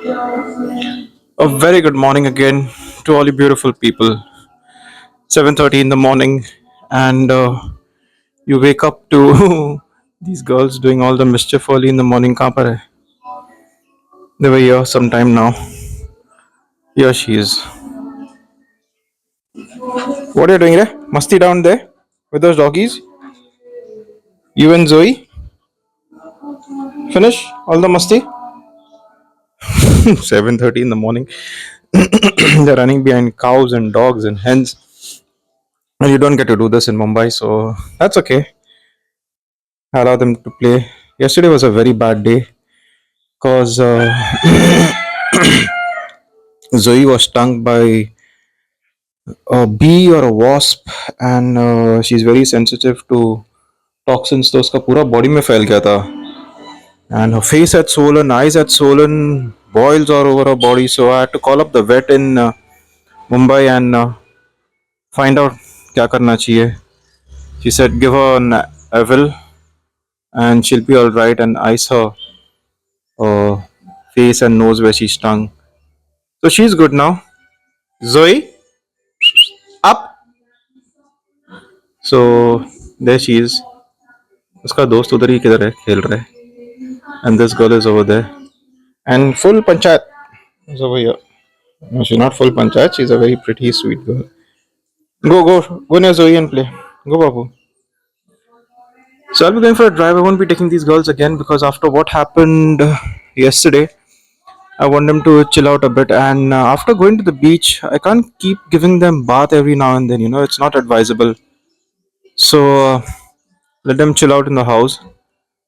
A very good morning again to all you beautiful people. 7:30 in the morning, and you wake up to these girls doing all the mischief early in the morning. Kahan par hai? They were here sometime now. Here she is. What are you doing there? Masti down there with those doggies. You and Zoe finish all the masti. 7:30 in the morning. They're running behind cows and dogs and hens. And you don't get to do this in Mumbai, so that's okay. Allow them to play. Yesterday was a very bad day because Zoe was stung by a bee or a wasp, and she's very sensitive to toxins. तो उसका पूरा body में फैल गया था, and her face had swollen, eyes had swollen, boils all over her body. So I had to call up the vet in Mumbai and find out क्या करना चाहिए. She said give her an Avil and she'll be all right, and ice her face and nose where she's stung. So she's good now. Zoe, up. So there she is. उसका दोस्त उधर ही किधर है खेल रहा है, and this girl is over there, and full panchayat is over here. No, she's not full panchayat. She's a very pretty, sweet girl. Go near Zoe and play. Go, Babu. So I'll be going for a drive. I won't be taking these girls again because after what happened yesterday, I want them to chill out a bit. And after going to the beach, I can't keep giving them bath every now and then. It's not advisable. So let them chill out in the house,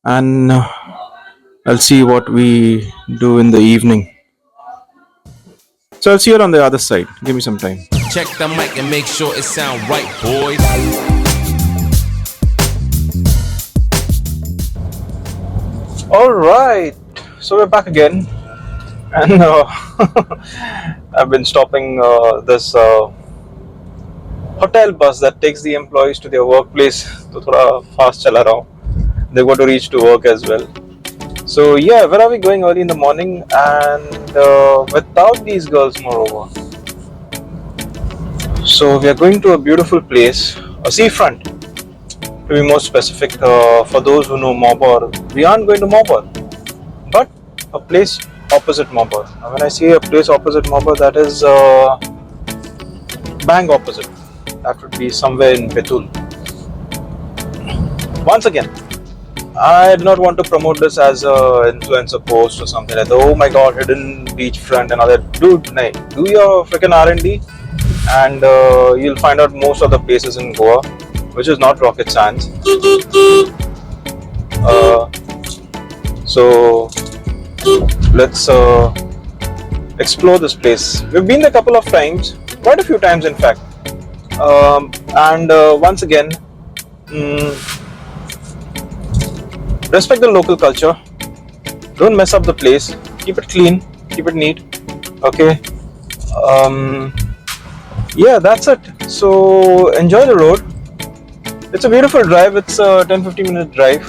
and I'll see what we do in the evening. So I'll see you on the other side. Give me some time. Check the mic and make sure it sound right, boys. All right, so we're back again, and I've been stopping this hotel bus that takes the employees to their workplace. तो थोड़ा fast चला रहा हूँ. They've got to reach to work as well. So yeah, where are we going early in the morning and without these girls moreover? So we are going to a beautiful place, a seafront to be more specific. For those who know Mobor, we aren't going to Mobor, but a place opposite Mobor. Now, when I say a place opposite Mobor, that is bang opposite. That would be somewhere in Betul. Once again, I do not want to promote this as an influencer post or something like that. Oh my god, hidden beachfront and all that. Dude, nahi. Do your freaking R&D and you'll find out most of the places in Goa, which is not rocket science. So let's explore this place. We've been there a couple of times, quite a few times in fact. And once again, respect the local culture. Don't mess up the place. Keep it clean. Keep it neat. Okay. Yeah, that's it. So enjoy the road. It's a beautiful drive. It's a 10-15 minute drive.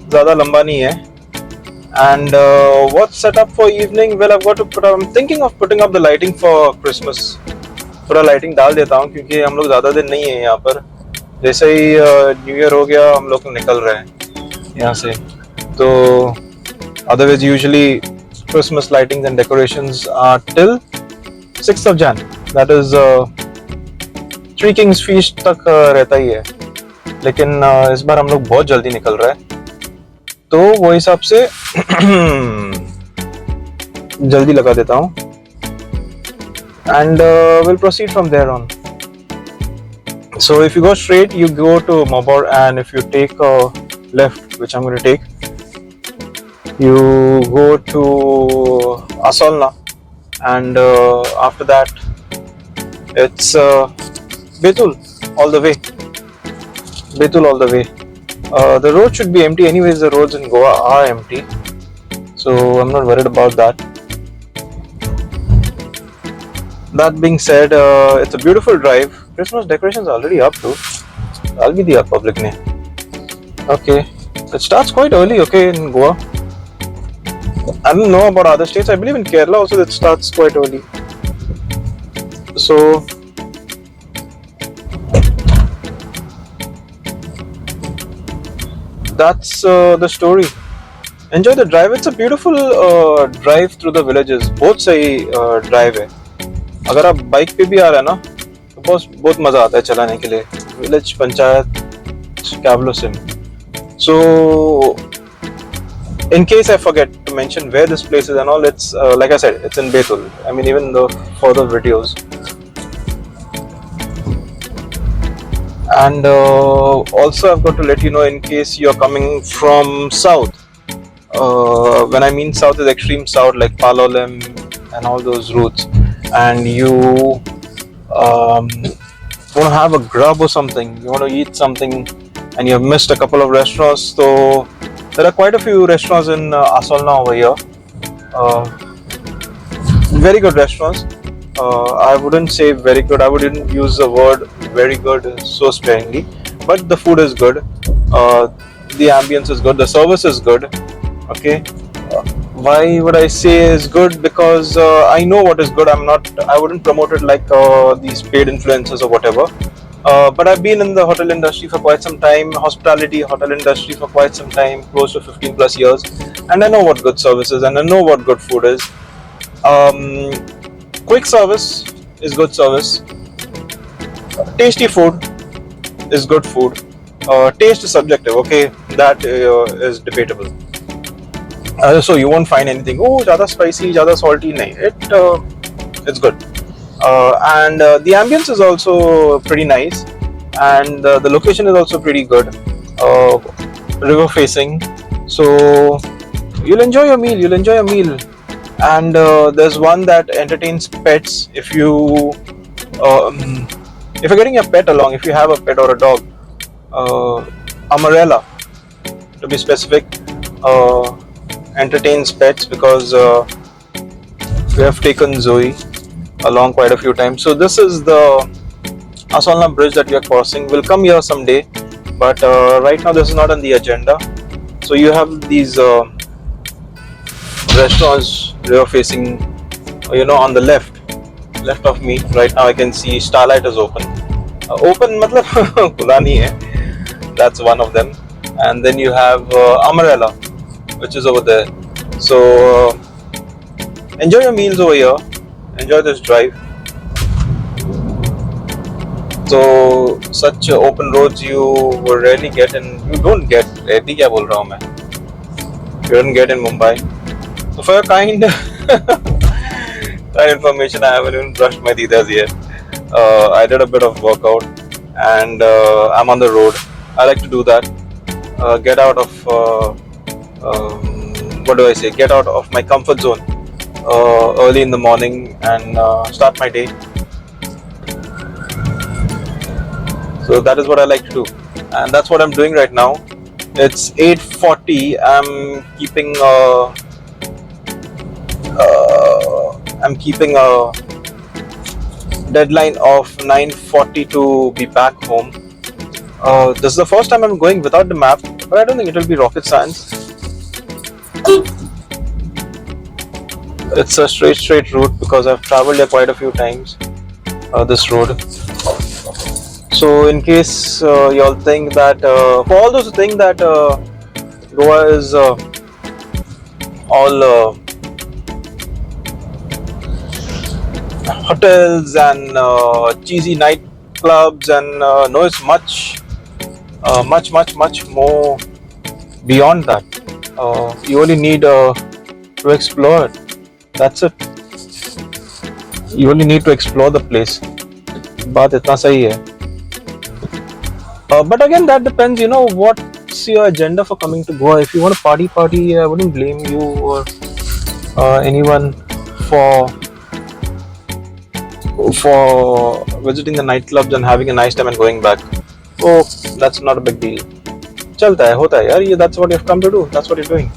Zyada lamba nahi hai. And what's set up for evening? Well, I'm thinking of putting up the lighting for Christmas. थोड़ा lighting डाल देता हूँ क्योंकि हम लोग ज़्यादा दिन नहीं है यहाँ पर. जैसे ही न्यू ईयर हो गया हम लोग निकल रहे हैं यहाँ से. तो otherwise usually Christmas lightings and decorations are till 6th of Jan. That is Three Kings Feast तक रहता ही है. लेकिन इस बार हम लोग बहुत जल्दी निकल रहे हैं, तो वो हिसाब से जल्दी लगा देता हूँ. And we'll proceed from there on. So if you go straight, you go to Mobor, and if you take a left, which I'm going to take, you go to Asolna, and after that it's Betul all the way. Betul all the way. The road should be empty anyways. The roads in Goa are empty, so I'm not worried about that. That being said, it's a beautiful drive. Christmas decorations are already up too. I'll be the public name. Okay, it starts quite early. Okay, in Goa. I don't know about other states. I believe in Kerala also it starts quite early. So that's the story. Enjoy the drive. It's a beautiful drive through the villages. बहुत सही drive है. अगर आप bike पे भी आ रहे हैं ना तो बहुत मजा आता है चलाने के लिए. Village panchayat Cavlo Sim. So in case I forget to mention where this place is and all, it's like I said, it's in Betul. I mean, even the further videos. And also I've got to let you know, in case you're coming from south, when I mean south is extreme south, like Palolem and all those routes, and you want to have a grub or something, you want to eat something, and you have missed a couple of restaurants, so there are quite a few restaurants in Asolna over here. Very good restaurants. I wouldn't say very good. I wouldn't use the word very good so sparingly. But the food is good. The ambience is good. The service is good. Okay. Why would I say is good? Because I know what is good. I wouldn't promote it like these paid influencers or whatever. But I've been in the hotel industry for quite some time, hospitality, hotel industry for quite some time, close to 15 plus years, and I know what good service is, and I know what good food is. Quick service is good service. Tasty food is good food. Taste is subjective, okay? That is debatable. So you won't find anything, oh, ज़्यादा spicy, ज़्यादा salty, नहीं. It's good. And the ambience is also pretty nice, and the location is also pretty good. River facing, so you'll enjoy your meal. And there's one that entertains pets. If you're getting a pet along, if you have a pet or a dog, Amarella to be specific, entertains pets, because we have taken Zoe along quite a few times. So this is the Asolna bridge that we are crossing. We'll come here someday, but right now this is not on the agenda. So you have these restaurants river facing, on the left of me. Right now I can see Starlight is open. Open matlab खुला नहीं है. That's one of them. And then you have Amarella, which is over there. So enjoy your meals over here. Enjoy this drive. So such open roads you will rarely get, and you don't get. ऐसी क्या बोल रहा हूँ मैं? You don't get in Mumbai. So for your kind information, I haven't even brushed my teeth yet. I did a bit of workout, and I'm on the road. I like to do that. Get out of Get out of my comfort zone early in the morning and start my day. So that is what I like to do, and that's what I'm doing right now. It's 8:40. I'm keeping a deadline of 9:40 to be back home. This is the first time I'm going without the map, but I don't think it will be rocket science. It's a straight route because I've traveled here quite a few times, this road. So in case y'all think that, for all those who think that Goa is all hotels and cheesy nightclubs, and no, it's much more beyond that. You only need to explore it. That's it. You only need to explore the place. बात इतना सही है. But again, that depends, what's your agenda for coming to Goa. If you want to party, I wouldn't blame you or anyone for visiting the nightclubs and having a nice time and going back. Oh, that's not a big deal. चलता है, होता है यार. That's what you've come to do. That's what you're doing.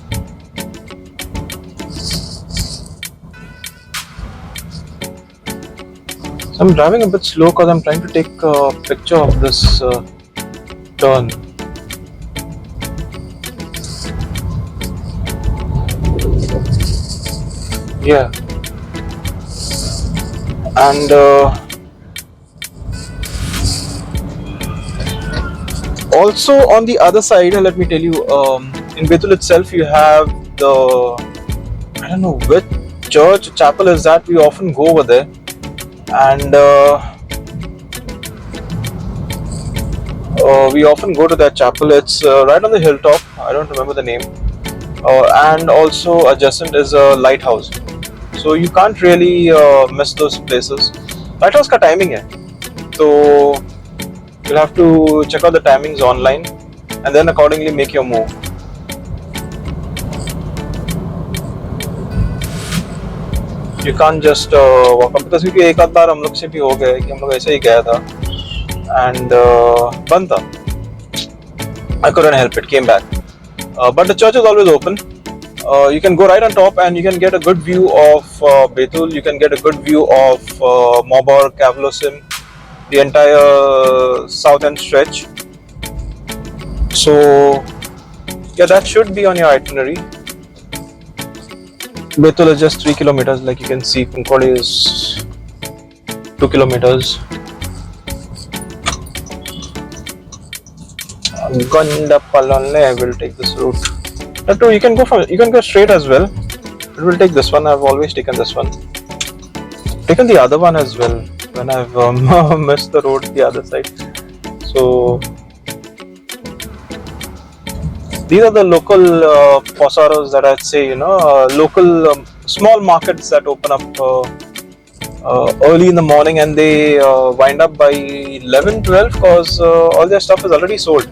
So I'm driving a bit slow because I'm trying to take a picture of this turn. Yeah, and also on the other side, let me tell you, in Betul itself, you have the, I don't know which church chapel is that. We often go over there, and we often go to that chapel. It's right on the hilltop. I don't remember the name. And also adjacent is a lighthouse. So you can't really miss those places. Lighthouse का timing है, so you'll have to check out the timings online and then accordingly make your move. You can't just walk up, because क्योंकि एक आध बार हम लोग से भी हो गया कि हम लोग ऐसे ही गया था and बंद था. I couldn't help it, came back. But the church is always open. You can go right on top and you can get a good view of Betul. You can get a good view of Mobor, Kavlosim, the entire southern stretch. So yeah, that should be on your itinerary. Betul is just 3 kilometers, like you can see. Kunkodi is 2 kilometers. Gondapalonle will take this route. No, you can go straight as well. It will take this one. I've always taken this one. Taken the other one as well when I've missed the road the other side. So these are the local posaros that I'd say, local small markets that open up early in the morning, and they wind up by 11, 12, because all their stuff is already sold.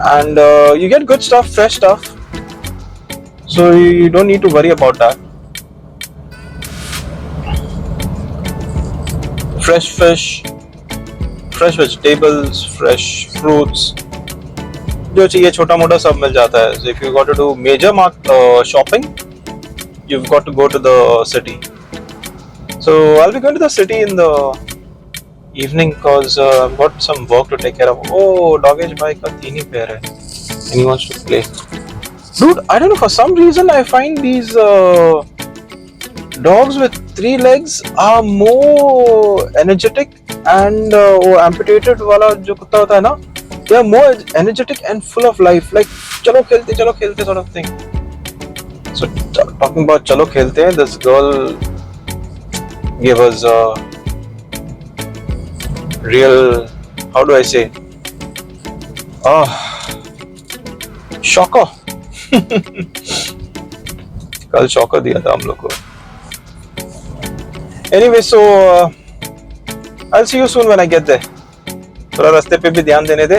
And you get good stuff, fresh stuff, so you don't need to worry about that. Fresh fish, fresh vegetables, fresh fruits, जो चाहिए छोटा मोटा सब मिल जाता है. So if you got to do major shopping, you've got to go to the city. So I'll be going to the city in the evening because I've got some work to take care of. Oh, Doggish bhai ka teen hi pair hai, and he wants to play. Dude, I don't know, for some reason I find these dogs with 3 legs are more energetic, and वो amputated वाला जो कुत्ता होता है ना, they are more energetic and full of life, like चलो खेलते sort of thing. So talking about चलो खेलते, this girl gave us real, how do I say, shocker. कल शॉकर दिया था हम लोग को. Anyway, so I'll see you soon when I get there. थोड़ा रास्ते पे भी ध्यान देने दे.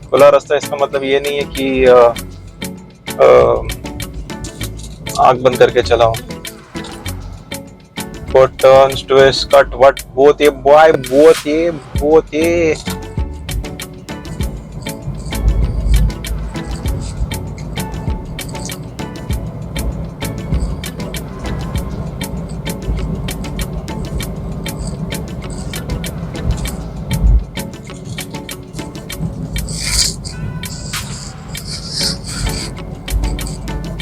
खुला रास्ता इसका मतलब ये नहीं है कि आँख बंद करके चलाओ. What turns, twists, cut, what, both ये boy, both ये.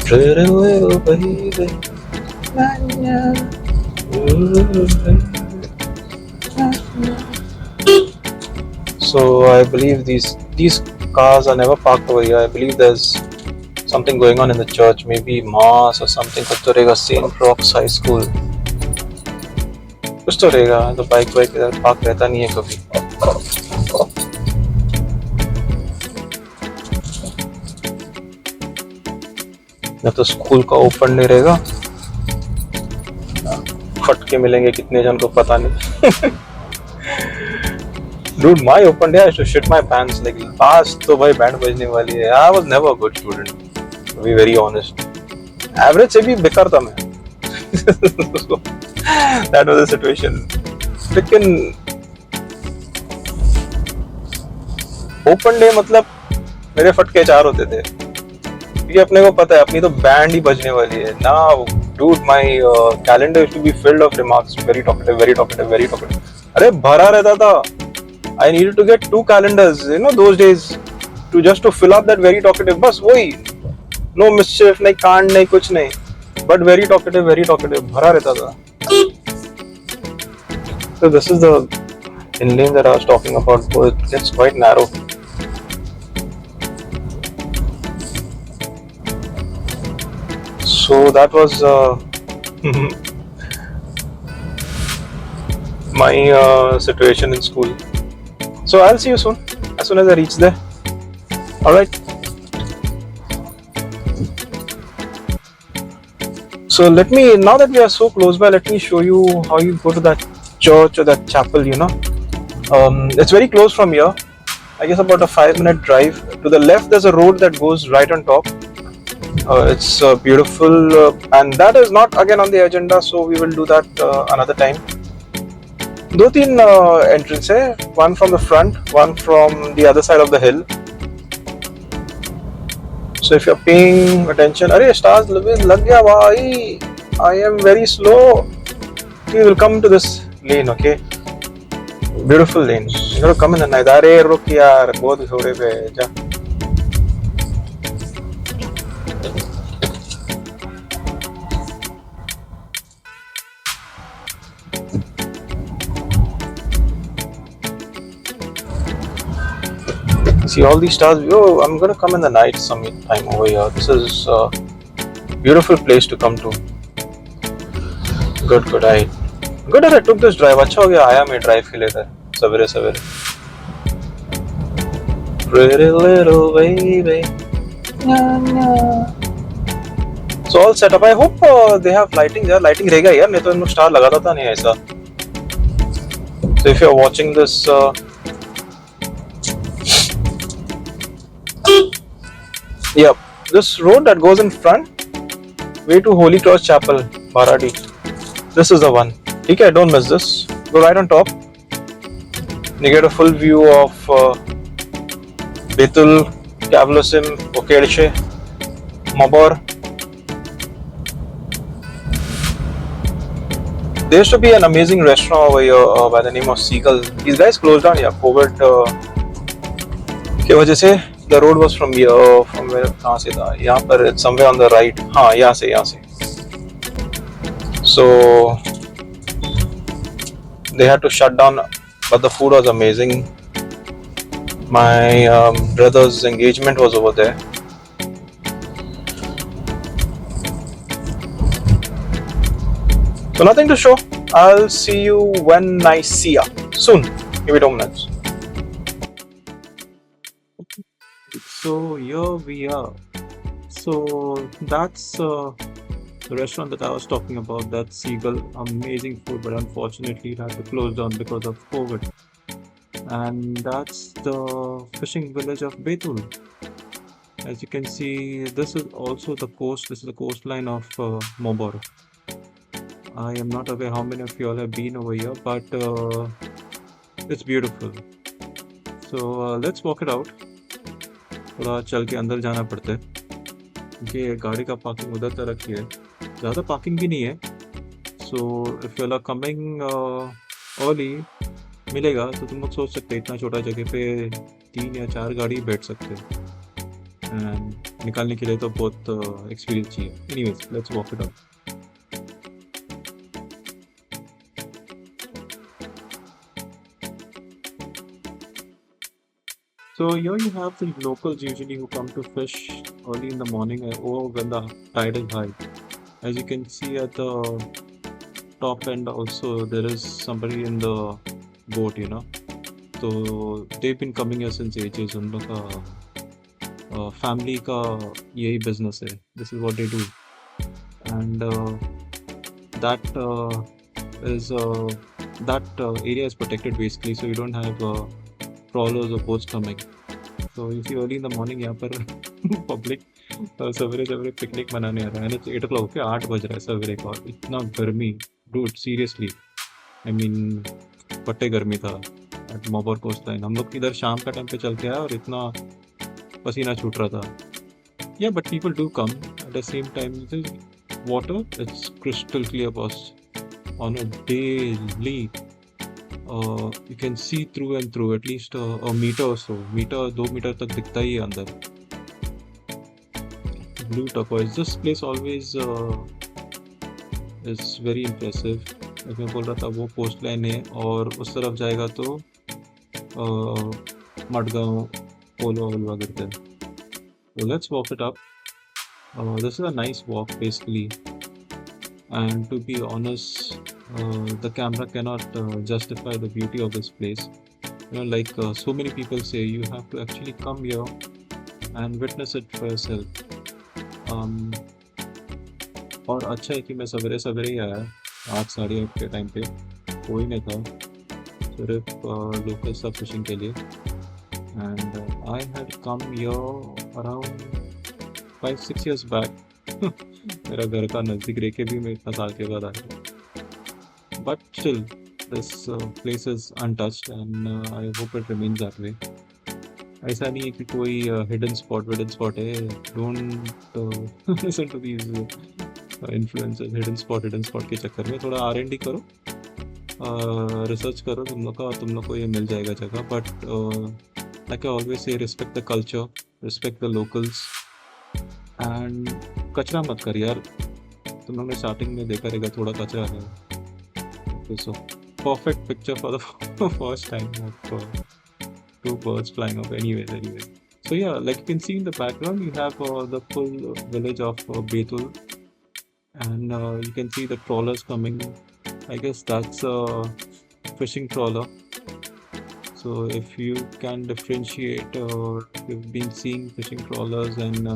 Pretty little baby. So I believe these cars are never parked over here. I believe there's something going on in the church, maybe mass or something. कुछ तो रहेगा. Saint Rock's High School. कुछ तो रहेगा. तो bike इधर park रहता नहीं है कभी. या तो स्कूल का ओपन नहीं रहेगा, फटके मिलेंगे कितने जन को पता नहीं. Dude, my open day I used to shit my pants. Like last तो भाई बैंड बजने वाली है. I was never a good student, to be very honest. Average से भी बेकार था मैं. So, that was the situation. लेकिन ओपन डे मतलब मेरे फटके 4 होते थे, क्योंकि अपने को पता है अपनी तो बैंड ही बजने वाली है. Now, dude, my calendar used to be filled of remarks. Very talkative. अरे भरा रहता था. I needed to get 2 calendars, those days, to fill up that very talkative. बस वही नो मिस्चिफ, नहीं कांड, नहीं कुछ नहीं, बट वेरी टॉकेटिव, भरा रहता था. So this is the in lane that I was talking about. So it gets quite narrow. So that was my situation in school. So I'll see you soon, as soon as I reach there. All right. So let me, now that we are so close by, let me show you how you go to that church or that chapel. It's very close from here. I guess about a 5-minute drive. To the left, there's a road that goes right on top. It's beautiful, and that is not again on the agenda, so we will do that another time. 2-3 entrance hai, one from the front, one from the other side of the hill. So if you're paying attention, arey stars lag gaya bhai, I am very slow. We will come to this lane, okay? Beautiful lane. You gotta come in the night. Arey ruk yaar, bahut thode pe ja. See all these stars. Oh, I'm gonna come in the night sometime over here. This is a beautiful place to come to. Good. Good that I took this drive. अच्छा हो गया आया मैं drive के लिए था सवेरे सवेरे. Pretty little baby. So all set up. I hope they have lighting. यार lighting रहेगा यार, नहीं तो इन लोग स्टार लगाता था नहीं ऐसा. So if you're watching this. Yep, this road that goes in front, way to Holy Cross Chapel, Bharadi. This is the one. Okay, don't miss this. Go right on top. You get a full view of Betul, Kavlosim, Okelche, Mabor. There used to be an amazing restaurant over here by the name of Seagull. These guys closed down, yeah, COVID की वजह से. The road was from here, from where कहाँ से था? यहाँ पर it's somewhere on the right. हाँ, यहाँ से. So they had to shut down, but the food was amazing. My brother's engagement was over there. So nothing to show. I'll see you when I see ya. Soon. Give me 2 minutes. So here we are. So that's the restaurant that I was talking about. That's Seagull. Amazing food, but unfortunately it had to close down because of COVID. And that's the fishing village of Betul. As you can see, this is also the coast. This is the coastline of Mobor. I am not aware how many of you all have been over here, but it's beautiful. So let's walk it out. थोड़ा चल के अंदर जाना पड़ता है क्योंकि गाड़ी का पार्किंग उधर तक रखी है, ज़्यादा पार्किंग भी नहीं है. So if you are coming early मिलेगा तो तुम लोग सोच सकते हैं इतना छोटा जगह पे 3 या 4 गाड़ी बैठ सकते हैं. एंड निकालने के लिए तो बहुत एक्सपीरियंस चाहिए. Anyways, let's walk it out. So here you have the locals usually who come to fish early in the morning or when the tide is high. As you can see at the top end also there is somebody in the boat, So they've been coming here since ages. उन लोग का family का यही business है. This is what they do. And that area is protected basically, so you don't have trawlers or boats coming. So you see early in the morning यहाँ पर public सवेरे picnic मनाने आ रहा है. And it's 8 o'clock, 8 बज रहा है सवेरे का. इतना गर्मी, dude, seriously. I mean, पट्टे गर्मी था at Mobor coastline. हम लोग इधर शाम का टाइम पे चल के आए और इतना पसीना छूट रहा था. Yeah, but people do come at the same time. The water, it's crystal clear, boss. On a daily, you can see through and through at least a meter or so. 2 meter तक दिखता ही है अंदर. blue turquoise. This place always is very impressive. like मैं बोल रहा था वो coast line है और उस तरफ जाएगा तो मडगांव पोलो वोलवा करते हैं. So let's walk it up. This is a nice walk basically, and to be honest, the camera cannot justify the beauty of this place. Like so many people say, you have to actually come here and witness it for yourself. और अच्छा है कि मैं सवेरे सवेरे ही आया 8 साढ़े 8 के टाइम पे, कोई नहीं था, सिर्फ लोकल सब फिशिंग के लिए. And I had come here around 5-6 years back. मेरा घर का नज़दीक रह के भी मैं इतना साल के बाद आया, but still this place is untouched and I hope it remains that way. ऐसा नहीं है कि कोई हिडन स्पॉट है. Don't listen to these influencers. Hidden spot के चक्कर में थोड़ा R&D करो, रिसर्च करो, तुम लोग को ये मिल जाएगा जगह. But like I always say, respect the culture, respect the locals, and कचरा मत कर यार. तुम लोग ने स्टार्टिंग में देखा रहेगा थोड़ा कचरा है. So perfect picture for the first time of two birds flying off. Anyway, so yeah, like you can see in the background you have the full village of Betul, and you can see the trawlers coming. I guess that's a fishing trawler. So if you can differentiate, or you've been seeing fishing trawlers and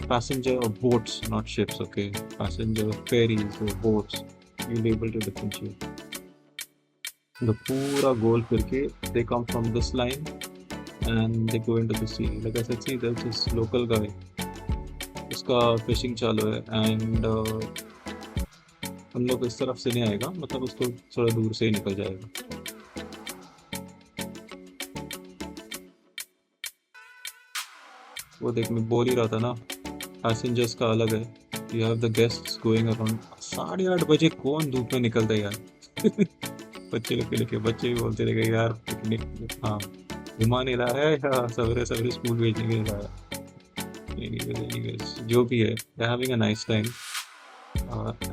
passenger boats, not ships, okay, passenger ferries or boats, you'll be able to differentiate. The पूरा गोल करके they come from this line and they go into the sea. Like I said, see, there's this local guy, उसका fishing चालू है, and हम लोग इस तरफ से नहीं आएगा, मतलब उसको थोड़ा दूर से ही निकल जाएगा. वो देख, मैं बोल ही रहा था ना, पैसेंजर्स का अलग है. You have the guests going around. 8:30 बजे कौन धूप में निकलता है यार. बच्चे लोग के लेके, बच्चे भी बोलते रहेंगे यार पिकनिक, हाँ घुमाने ला रहा है या सवेरे सवेरे स्कूल भेजने के लिए ला रहा है. Anyways, जो भी है, they're having a nice time.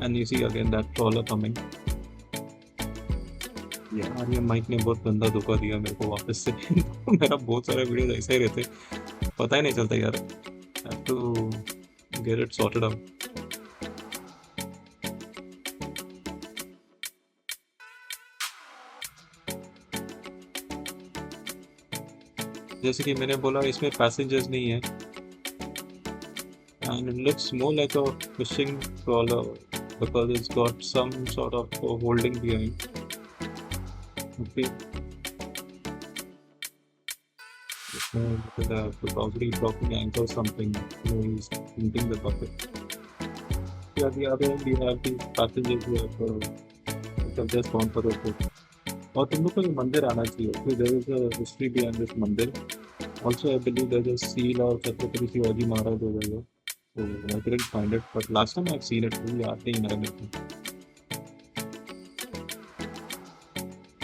And you see again that trawler coming. यार ये माइक ने बहुत गंदा धोखा दिया मेरे को वापस से. मेरा बहुत सारे वीडियोस ऐसे ही रहते, पता ही नहीं चलता यार. Have to get it sorted out. जैसे कि मैंने बोला, इसमें पैसेंजर्स नहीं है, and it looks more like a fishing trawler because it's got some sort of holding behind. Okay. Probably dropping anchor or something. He's hinting the bucket. Yeah, the other end you have the passengers who have just gone for the trip. और तुम लोग को ये मंदिर आना चाहिए. So there is a history behind this मंदिर. Also, I believe there's a seal of Chhatrapati Shivaji Maharaj over here. So I couldn't find it, but last time I've seen it. मुझे याद नहीं है मेरे को.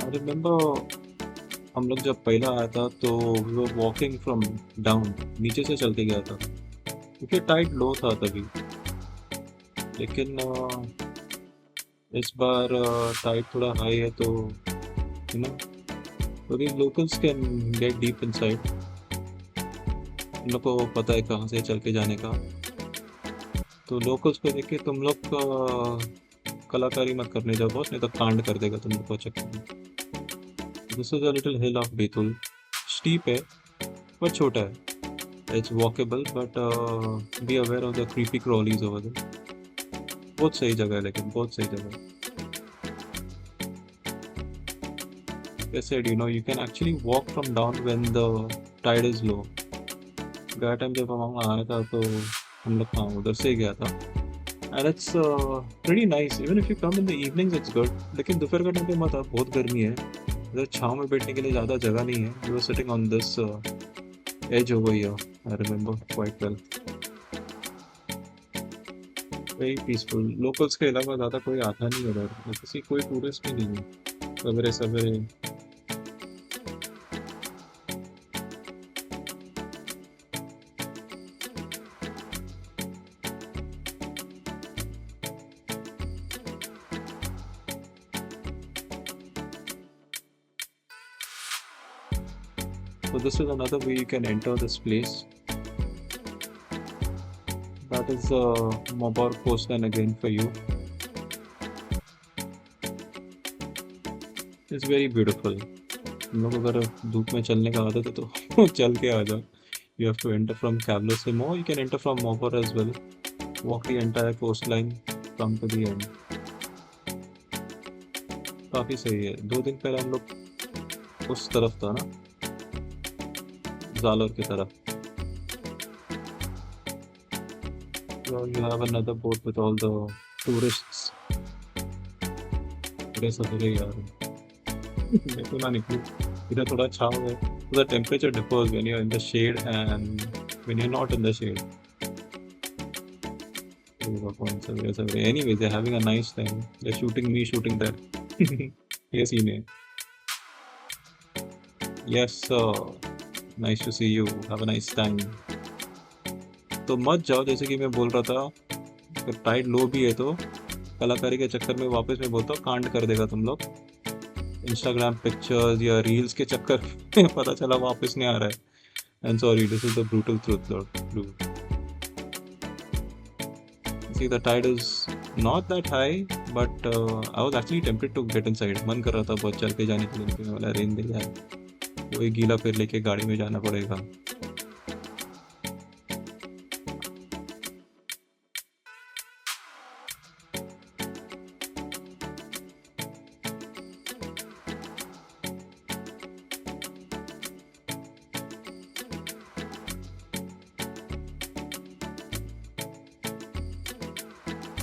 I remember हम लोग जब पहला आया था तो we were walking from down, नीचे से चल के गया था क्योंकि टाइड लो था तभी. लेकिन इस बार टाइड थोड़ा हाई है, तो you know, so these locals can get deep inside. उन लोग को पता है कहाँ से चल के जाने का. तो लोकल्स को देख के तुम लोग कलाकारी मत करने जाओ बॉस, नहीं तो कांड कर देगा तुम लोग को चक्कर में. This is a little hill of Betul. Steep है पर छोटा है. It's walkable, but be aware of the creepy crawlies over there. बहुत सही जगह है, लेकिन बहुत सही जगह है. I said, you can actually walk from down when the tide is low. गया टाइम जब हम आया था तो हम लोग हाँ उधर से गया था. And it's pretty nice. Even if you come in the evenings, it's good. लेकिन दोपहर का टाइम पे मत, बहुत गर्मी है. इधर छाँव में बैठने के लिए ज़्यादा जगह नहीं है. We were sitting on this edge over here. I remember quite well. Very peaceful. Locals के अलावा ज़्यादा कोई आता नहीं उधर. किसी कोई टूरिस्ट भी नहीं है. सवेरे सवेरे So this is another way you can enter this place. That is Mobor coastline again for you. It's very beautiful. तुम लोग अगर धूप में चलने का आदत है तो चल के आ जाओ. You have to enter from Kavlassim, or you can enter from Mobor as well. Walk the entire coastline, come to the end. काफी सही है. 2 दिन पहले हम लोग उस तरफ था ना, जालोर की तरफ. So you have another boat with all the tourists. बड़े सवेरे यार. देखो ना निकलू. इधर थोड़ा छाव है. So the temperature differs when you're in the shade and when you're not in the shade. Anyways, they're having a nice time. They're shooting me, shooting that. Yes, email. Yes, sir. Nice to see you. Have a nice time. तो मत जाओ, जैसे कि मैं बोल रहा था, अगर टाइड लो भी है तो कलाकारी के चक्कर में वापस मैं बोलता हूँ कांड कर देगा तुम लोग. इंस्टाग्राम पिक्चर्स या रील्स के चक्कर में पता चला वापस नहीं आ रहा है. And sorry, this is the brutal truth. See, the tide is not that high, but I was actually tempted to get inside. मन कर रहा था बहुत चल के जाने के लिए, लेकिन वाला रेन दे यार, वही गीला फिर लेके गाड़ी में जाना पड़ेगा.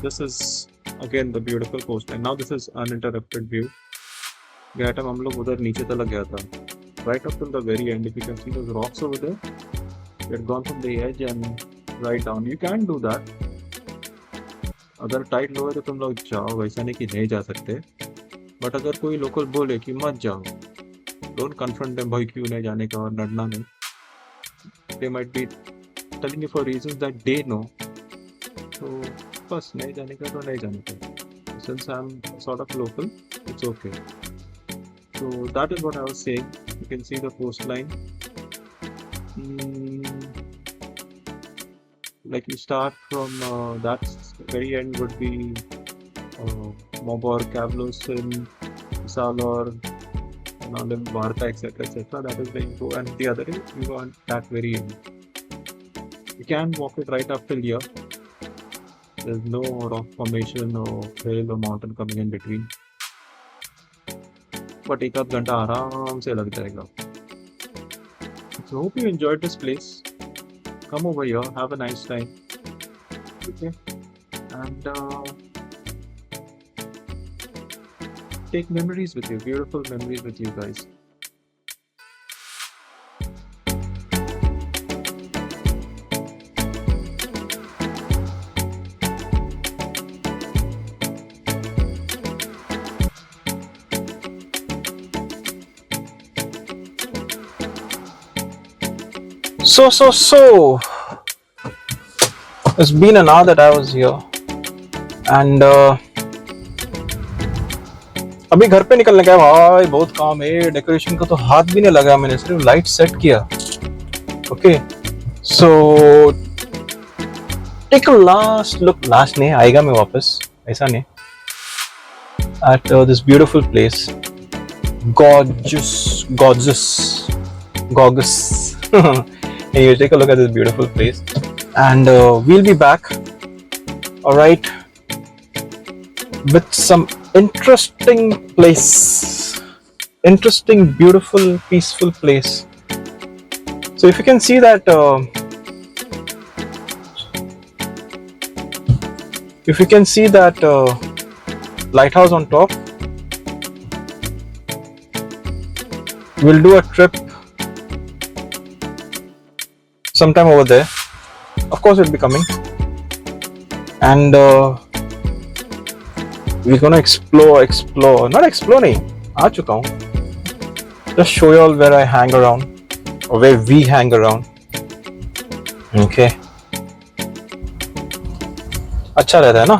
This is again the beautiful coastline. Now this is uninterrupted view. गया टाइम हम लोग उधर नीचे तक गया था. Right up till the very end, if you can see those rocks over there, we had gone from the edge and right down. You can do that. अगर tight लो है तो तुम लोग जाओ, वैसा नहीं कि नहीं जा सकते. बट अगर कोई लोकल बोले कि मत जाओ, डोंट कन्फ्रंट देम भाई क्यों नहीं जाने का, और लड़ना नहीं. They might be telling you for reasons that they know. So बस नहीं जाने का तो नहीं जाने का. Since I'm sort of local, it's okay. So that is what I was saying. You can see the coastline. Like you start from that very end would be Mobor, Kavlassim, Zalor, Nalim, Varta, etc. That is where you go, and the other is you go on that very end. You can walk it right up till here. There's no rock formation or hill or mountain coming in between. But एक आध घंटा आराम से लग जाएगा. So hope you enjoyed this place. Come over here, have a nice time. Okay, and take memories with you, beautiful memories with you guys. So it's been an hour that I was here, and अभी घर पे निकलने का है भाई. बहुत काम है. डेकोरेशन का तो हाथ भी नहीं लगा, मैंने सिर्फ लाइट सेट किया. Okay, so take a last look. Last नहीं आएगा, मैं वापस, ऐसा नहीं. At this beautiful place, gorgeous. Anyway, take a look at this beautiful place, and we'll be back, all right, with some interesting beautiful, peaceful place. So if you can see that lighthouse on top, we'll do a trip sometime over there. Of course it'll be coming, and we're gonna explore not explore nahi, aa chuka hu. Just show you all where I hang around, or where we hang around. Okay, अच्छा रहता है ना.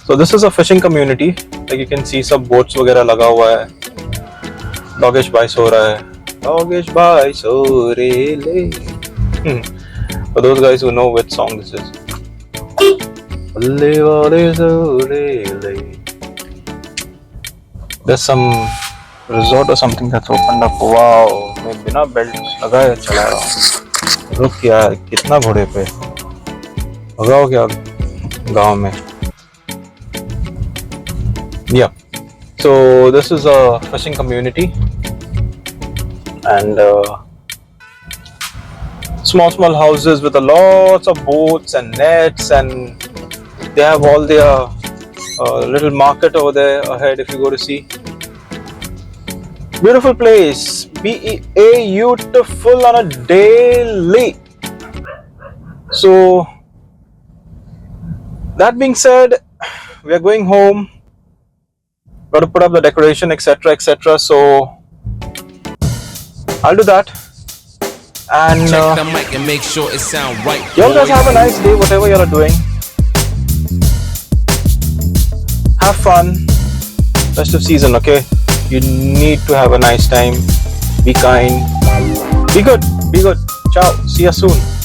So this is a fishing community. Like you can see सब boats वगैरह लगा हुआ है. Doggish भाई सो रहा है, Yogesh Bhai Sorele. For those guys who know which song this is. Balle wale Sorele. There's some resort or something that's opened up. Wow, मैं बिना बेल्ट लगाए चला रहा हूँ. रुक यार, कितना घोड़े पे भगाओ क्या गांव में. Yeah, so this is a fishing community, and small houses with a lots of boats and nets, and they have all their little market over there ahead if you go to see. Beautiful place, beautiful on a daily. So that being said, we are going home. Got to put up the decoration, etc., etc. So I'll do that. And Check the mic and make sure it sound right. y'all guys boys. have a nice day, whatever y'all are doing. Have fun. Festive season, okay? You need to have a nice time. Be kind. Be good. Be good. Ciao. See ya soon.